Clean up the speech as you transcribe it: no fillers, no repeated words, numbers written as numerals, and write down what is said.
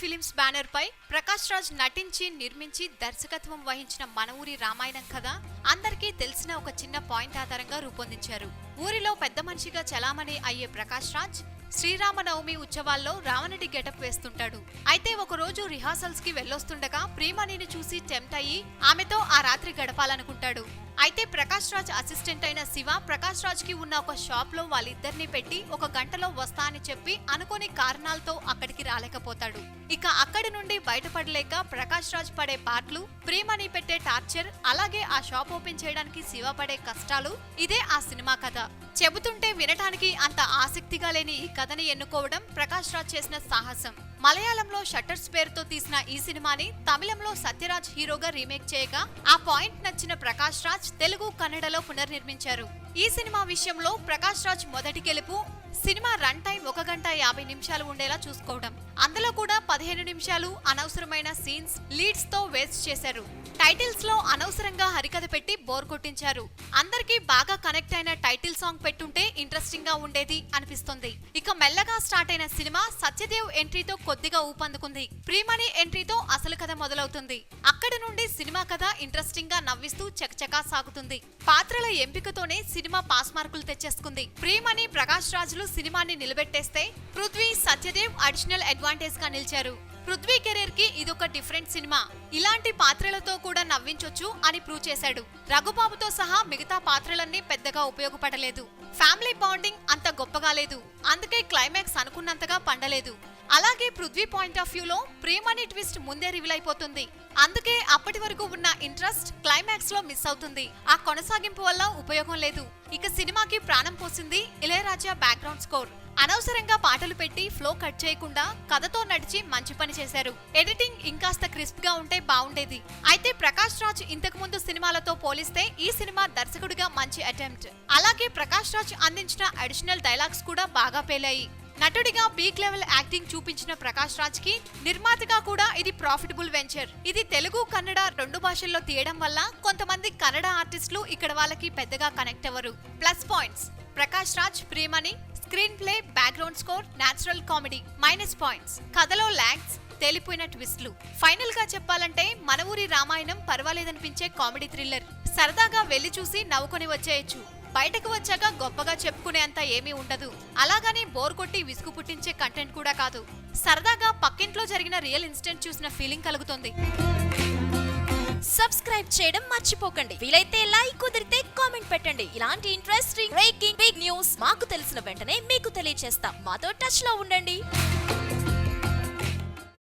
Films banner పై ప్రకాష్ రాజ్ నటించి నిర్మించి దర్శకత్వం వహించిన మన ఊరి రామాయణం కథ అందరికీ తెలిసిన ఒక చిన్న పాయింట్ ఆధారంగా రూపొందించారు. ఊరిలో పెద్ద మనిషిగా చలామణి అయ్యే ప్రకాష్ రాజ్ శ్రీరామనవమి ఉత్సవాల్లో రావణుడి గెటప్ వేస్తుంటాడు. అయితే ఒకరోజు రిహార్సల్స్ కి వెళ్ళొస్తుండగా ప్రియమణిని చూసి టెంప్ట్ అయ్యి ఆమెతో ఆ రాత్రి గడపాలనుకుంటాడు. అయితే ప్రకాష్ రాజ్ అసిస్టెంట్ అయిన శివ ప్రకాష్ రాజ్ కి ఉన్న ఒక షాప్ లో వాళ్ళిద్దరిని పెట్టి 1 గంటలో వస్తా అని చెప్పి అనుకోని కారణాలతో అక్కడికి రాలేకపోతాడు. ఇక అక్కడి నుండి బయటపడలేక ప్రకాష్ రాజ్ పడే పాటలు, ప్రియమణి పెట్టే టార్చర్, అలాగే ఆ షాప్ ఓపెన్ చేయడానికి శివ పడే కష్టాలు, ఇదే ఆ సినిమా కథ. చెబుతుంటే వినటానికి అంత ఆసక్తిగా లేని ఈ కథని ఎన్నుకోవడం ప్రకాష్ రాజ్ చేసిన సాహసం. మలయాళంలో షట్టర్స్ పేరుతో తీసిన ఈ సినిమాని తమిళంలో సత్యరాజ్ హీరోగా రీమేక్ చేయగా ఆ పాయింట్ నచ్చిన ప్రకాష్ రాజ్ తెలుగు, కన్నడలో పునర్నిర్మించారు. ఈ సినిమా విషయంలో ప్రకాష్ రాజ్ మొదటి గెలుపు సినిమా రన్ టైం 1 గంట 50 నిమిషాలు ఉండేలా చూసుకోవడం. అందులో కూడా 15 నిమిషాలు అనవసరమైన సీన్స్, లీడ్స్ తో వేస్ట్ చేశారు. టైటిల్స్ లో అనవసరంగా హరికథ పెట్టి బోర్ కొట్టించారు. అందరికీ బాగా కనెక్ట్ అయిన టైటిల్ సాంగ్ పెట్టుంటే ఇంట్రెస్టింగ్ గా ఉండేది అనిపిస్తుంది. ఇక మెల్లగా స్టార్ట్ అయిన సినిమా సత్యదేవ్ ఎంట్రీతో కొద్దిగా ఊపందుకుంది. ప్రియమణి ఎంట్రీతో అసలు కథ మొదలవుతుంది. అక్కడి నుండి సినిమా కథ ఇంట్రెస్టింగ్ గా నవ్విస్తూ చకచకా సాగుతుంది. పాత్రల ఎంపికతోనే సినిమా పాస్ మార్కులు తెచ్చేసుకుంది. ప్రియమణి, ప్రకాష్ రాజులు సినిమాని నిలబెట్టేస్తే పృథ్వీ, సత్యదేవ్ అడిషనల్ అడ్వాంటేజ్ గా నిలిచారు. పృథ్వీ కెరీర్ కి ఇదొక డిఫరెంట్ సినిమా. ఇలాంటి పాత్రలతో కూడా నవ్వించొచ్చు అని ప్రూవ్ చేశాడు. రఘుబాబుతో సహా మిగతా పాత్రలన్నీ పెద్దగా ఉపయోగపడలేదు. ఫ్యామిలీ బాండింగ్ అంత గొప్పగా లేదు. అందుకే క్లైమాక్స్ అనుకున్నంతగా పండలేదు. అలాగే పృథ్వీ పాయింట్ ఆఫ్ వ్యూలో ప్రియమణి ట్విస్ట్ ముందే రివీల్ అయిపోతుంది. అందుకే అప్పటి వరకు ఉన్న ఇంట్రెస్ట్ క్లైమాక్స్ లో మిస్ అవుతుంది. ఆ కొనసాగింపు వల్ల ఉపయోగం లేదు. ఇక సినిమాకి ప్రాణం పోసింది ఇళయరాజా బ్యాక్గ్రౌండ్ స్కోర్. అనవసరంగా పాటలు పెట్టి ఫ్లో కట్ చేయకుండా కథతో నడిచి మంచి పని చేశారు. ఎడిటింగ్ ఇంకాస్త క్రిస్ప్ గా ఉంటే బాగుండేది. అయితే ప్రకాష్ రాజ్ ఇంతకు ముందు సినిమాలతో పోలిస్తే ఈ సినిమా దర్శకుడిగా మంచి అటెంప్ట్. అలాగే ప్రకాష్ రాజ్ అందించిన అడిషనల్ డైలాగ్స్ కూడా బాగా పేలాయి. నటుడిగా పీక్ లెవెల్ యాక్టింగ్ చూపించిన ప్రకాష్ రాజ్ కి నిర్మాతగా కూడా ఇది ప్రాఫిటబుల్ వెంచర్. ఇది తెలుగు, కన్నడ 2 భాషల్లో తీయడం వల్ల కొంతమంది కన్నడ ఆర్టిస్టులు ఇక్కడ వాళ్ళకి పెద్దగా కనెక్ట్ అవ్వరు. Plus points: Prakash Raj, Priyamani, screen play, background score, natural comedy. Minus points: కథలో లాగ్స్, తేలిపోయిన ట్విస్ట్లు. ఫైనల్ గా చెప్పాలంటే మన ఊరి రామాయణం పర్వాలేదనిపించే కామెడీ థ్రిల్లర్. సరదాగా వెళ్లి చూసి నవ్వుకొని వచ్చేయచ్చు. బయటకు వచ్చాక గొప్పగా చెప్పుకునే అంత ఏమీ ఉండదు. అలాగని బోర్ కొట్టి విసుగు పుట్టించే కంటెంట్ కూడా కాదు. సరదాగా పక్కింట్లో జరిగిన రియల్ ఇన్సిడెంట్ చూసిన ఫీలింగ్ కలుగుతుంది. సబ్స్క్రైబ్ చేయడం మర్చిపోకండి. వీలైతే లైక్, కుదిరితే కామెంట్ పెట్టండి. ఇలాంటి ఇంట్రెస్టింగ్ బ్రేకింగ్ బిగ్ న్యూస్ మాకు తెలిసిన వెంటనే మీకు తెలియజేస్తాం. మాతో టచ్ లో ఉండండి.